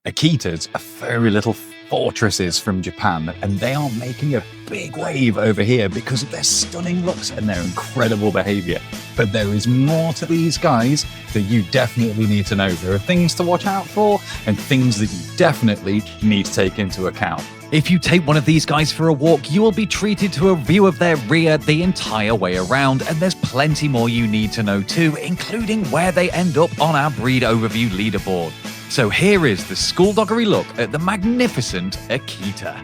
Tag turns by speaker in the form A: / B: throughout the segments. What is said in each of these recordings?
A: Akitas are furry little fortresses from Japan, and they are making a big wave over here because of their stunning looks and their incredible behavior. But there is more to these guys that you definitely need to know. There are things to watch out for and things that you definitely need to take into account.
B: If you take one of these guys for a walk, you will be treated to a view of their rear the entire way around, and there's plenty more you need to know too, including where they end up on our breed overview leaderboard. So here is the SkoolDoggery look at the magnificent Akita.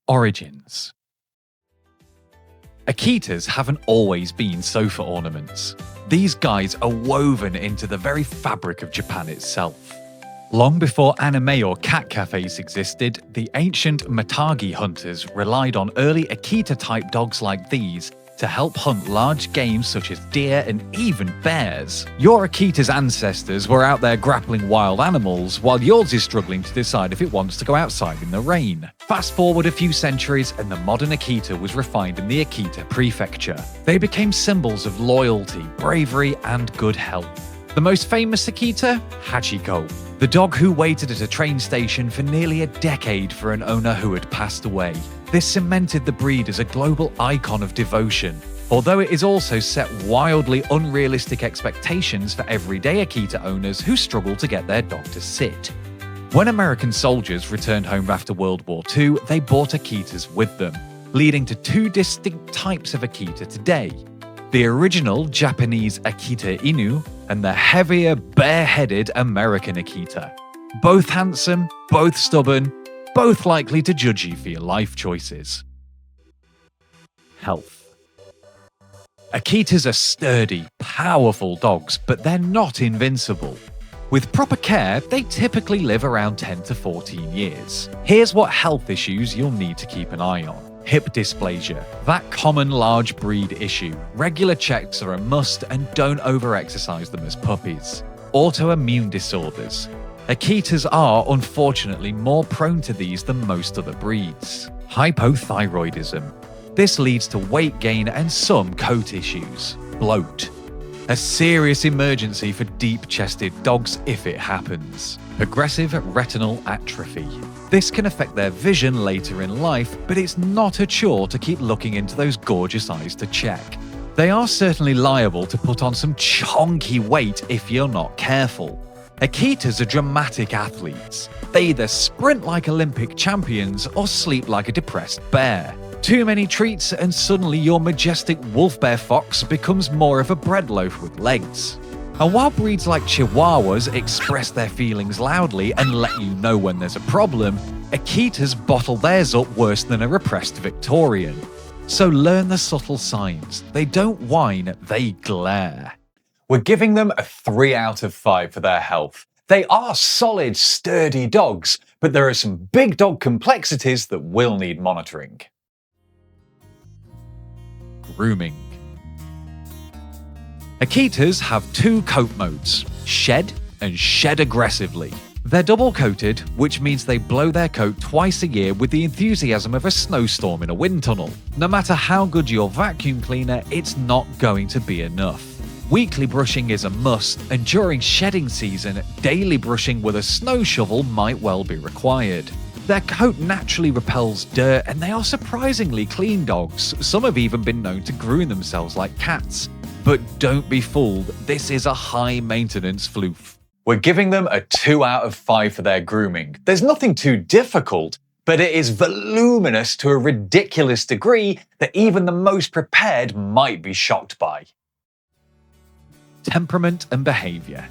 B: Origins. Akitas haven't always been sofa ornaments. These guys are woven into the very fabric of Japan itself. Long before anime or cat cafes existed, the ancient Matagi hunters relied on early Akita-type dogs like these to help hunt large game such as deer and even bears. Your Akita's ancestors were out there grappling wild animals, while yours is struggling to decide if it wants to go outside in the rain. Fast forward a few centuries and the modern Akita was refined in the Akita prefecture. They became symbols of loyalty, bravery, and good health. The most famous Akita? Hachikō, the dog who waited at a train station for nearly a decade for an owner who had passed away. This cemented the breed as a global icon of devotion, although it is also set wildly unrealistic expectations for everyday Akita owners who struggle to get their dog to sit. When American soldiers returned home after World War II, they brought Akitas with them, leading to two distinct types of Akita today: the original Japanese Akita Inu and the heavier, bare-headed American Akita. Both handsome, both stubborn, both likely to judge you for your life choices. Health. Akitas are sturdy, powerful dogs, but they're not invincible. With proper care, they typically live around 10 to 14 years. Here's what health issues you'll need to keep an eye on. Hip dysplasia, that common large breed issue. Regular checks are a must, and don't over-exercise them as puppies. Autoimmune disorders. Akitas are, unfortunately, more prone to these than most other breeds. Hypothyroidism. This leads to weight gain and some coat issues. Bloat. A serious emergency for deep-chested dogs if it happens. Progressive retinal atrophy. This can affect their vision later in life, but it's not a chore to keep looking into those gorgeous eyes to check. They are certainly liable to put on some chonky weight if you're not careful. Akitas are dramatic athletes. They either sprint like Olympic champions or sleep like a depressed bear. Too many treats and suddenly your majestic wolf bear fox becomes more of a bread loaf with legs. And while breeds like Chihuahuas express their feelings loudly and let you know when there's a problem, Akitas bottle theirs up worse than a repressed Victorian. So learn the subtle signs. They don't whine, they glare.
A: We're giving them a 3 out of 5 for their health. They are solid, sturdy dogs, but there are some big dog complexities that will need monitoring.
B: Grooming. Akitas have two coat modes, shed and shed aggressively. They're double-coated, which means they blow their coat twice a year with the enthusiasm of a snowstorm in a wind tunnel. No matter how good your vacuum cleaner, it's not going to be enough. Weekly brushing is a must, and during shedding season, daily brushing with a snow shovel might well be required. Their coat naturally repels dirt, and they are surprisingly clean dogs. Some have even been known to groom themselves like cats. But don't be fooled, this is a high-maintenance floof.
A: We're giving them a 2 out of 5 for their grooming. There's nothing too difficult, but it is voluminous to a ridiculous degree that even the most prepared might be shocked by.
B: Temperament and behavior.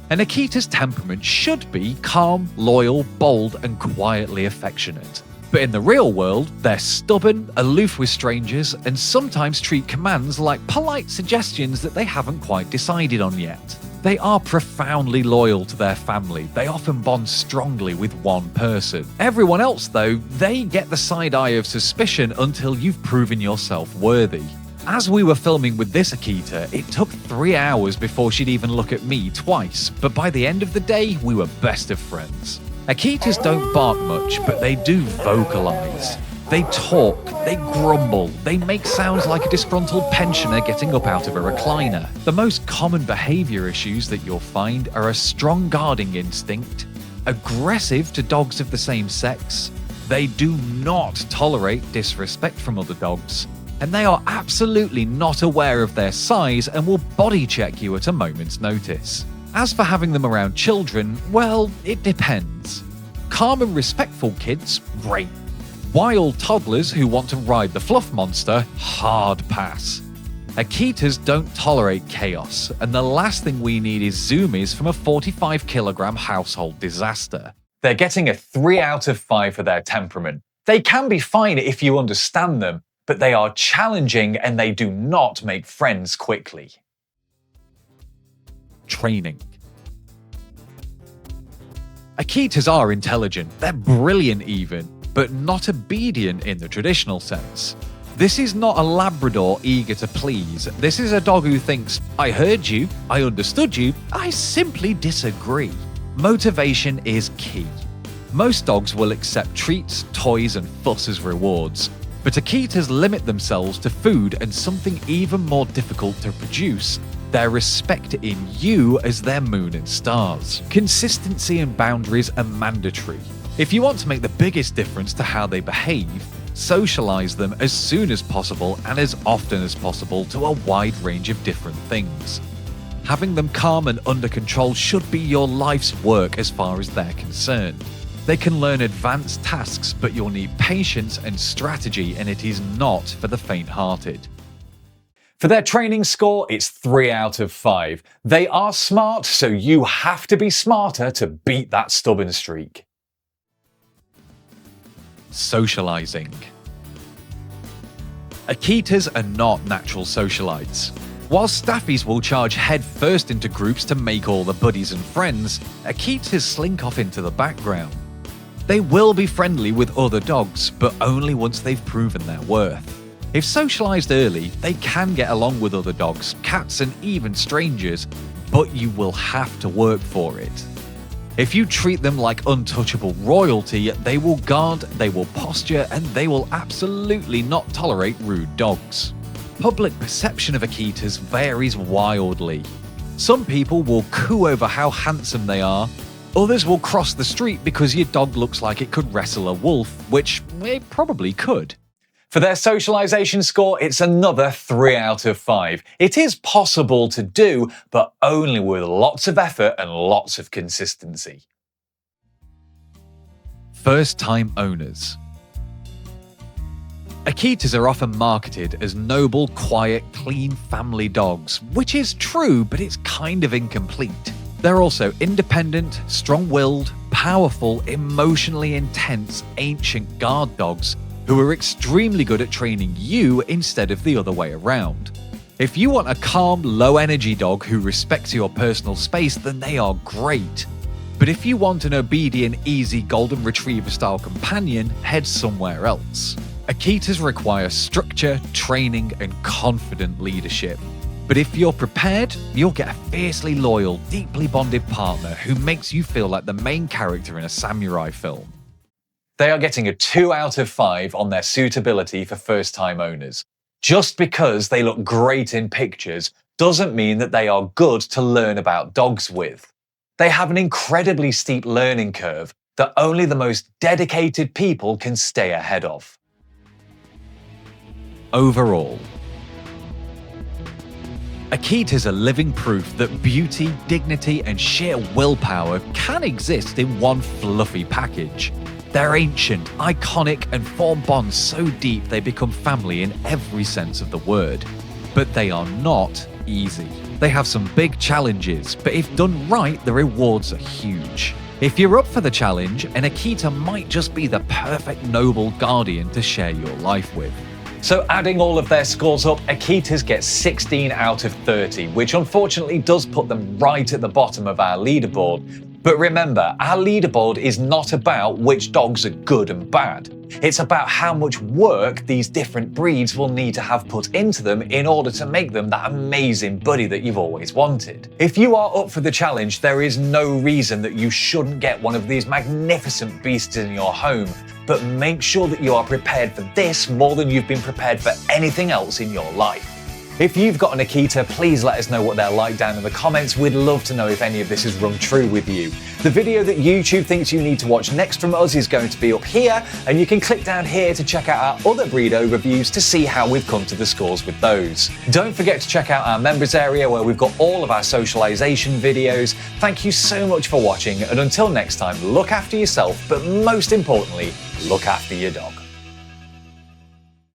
B: An Akita's temperament should be calm, loyal, bold, and quietly affectionate. But in the real world, they're stubborn, aloof with strangers, and sometimes treat commands like polite suggestions that they haven't quite decided on yet. They are profoundly loyal to their family. They often bond strongly with one person. Everyone else, though, they get the side eye of suspicion until you've proven yourself worthy. As we were filming with this Akita, it took 3 hours before she'd even look at me twice, but by the end of the day, we were best of friends. Akitas don't bark much, but they do vocalize. They talk, they grumble, they make sounds like a disgruntled pensioner getting up out of a recliner. The most common behavior issues that you'll find are a strong guarding instinct, aggressive to dogs of the same sex, they do not tolerate disrespect from other dogs, and they are absolutely not aware of their size and will body check you at a moment's notice. As for having them around children, well, it depends. Calm and respectful kids, great. Wild toddlers who want to ride the fluff monster, hard pass. Akitas don't tolerate chaos, and the last thing we need is zoomies from a 45-kilogram household disaster.
A: They're getting a 3 out of 5 for their temperament. They can be fine if you understand them, but they are challenging and they do not make friends quickly.
B: Training. Akitas are intelligent, they're brilliant even, but not obedient in the traditional sense. This is not a Labrador eager to please. This is a dog who thinks, I heard you, I understood you, I simply disagree. Motivation is key. Most dogs will accept treats, toys, and fuss as rewards, but Akitas limit themselves to food and something even more difficult to produce, their respect in you as their moon and stars. Consistency and boundaries are mandatory. If you want to make the biggest difference to how they behave, socialize them as soon as possible and as often as possible to a wide range of different things. Having them calm and under control should be your life's work as far as they're concerned. They can learn advanced tasks, but you'll need patience and strategy, and it is not for the faint-hearted.
A: For their training score, it's 3 out of 5. They are smart, so you have to be smarter to beat that stubborn streak.
B: Socializing. Akitas are not natural socialites. While staffies will charge head first into groups to make all the buddies and friends, Akitas slink off into the background. They will be friendly with other dogs, but only once they've proven their worth. If socialized early, they can get along with other dogs, cats, and even strangers, but you will have to work for it. If you treat them like untouchable royalty, they will guard, they will posture, and they will absolutely not tolerate rude dogs. Public perception of Akitas varies wildly. Some people will coo over how handsome they are, others will cross the street because your dog looks like it could wrestle a wolf, which it probably could.
A: For their socialization score, it's another 3 out of 5. It is possible to do, but only with lots of effort and lots of consistency.
B: First-time owners. Akitas are often marketed as noble, quiet, clean family dogs, which is true, but it's kind of incomplete. They're also independent, strong-willed, powerful, emotionally intense, ancient guard dogs who are extremely good at training you instead of the other way around. If you want a calm, low-energy dog who respects your personal space, then they are great. But if you want an obedient, easy golden retriever-style companion, head somewhere else. Akitas require structure, training, and confident leadership. But if you're prepared, you'll get a fiercely loyal, deeply bonded partner who makes you feel like the main character in a samurai film.
A: They are getting a 2 out of 5 on their suitability for first-time owners. Just because they look great in pictures doesn't mean that they are good to learn about dogs with. They have an incredibly steep learning curve that only the most dedicated people can stay ahead of.
B: Overall, Akitas are living proof that beauty, dignity, and sheer willpower can exist in one fluffy package. They're ancient, iconic, and form bonds so deep they become family in every sense of the word. But they are not easy. They have some big challenges, but if done right, the rewards are huge. If you're up for the challenge, an Akita might just be the perfect noble guardian to share your life with.
A: So adding all of their scores up, Akitas get 16 out of 30, which unfortunately does put them right at the bottom of our leaderboard. But remember, our leaderboard is not about which dogs are good and bad. It's about how much work these different breeds will need to have put into them in order to make them that amazing buddy that you've always wanted. If you are up for the challenge, there is no reason that you shouldn't get one of these magnificent beasts in your home. but make sure that you are prepared for this more than you've been prepared for anything else in your life. If you've got an Akita, please let us know what they're like down in the comments. We'd love to know if any of this has rung true with you. The video that YouTube thinks you need to watch next from us is going to be up here, and you can click down here to check out our other breed overviews to see how we've come to the scores with those. Don't forget to check out our members area where we've got all of our socialization videos. Thank you so much for watching, and until next time, look after yourself, but most importantly, look after your dog.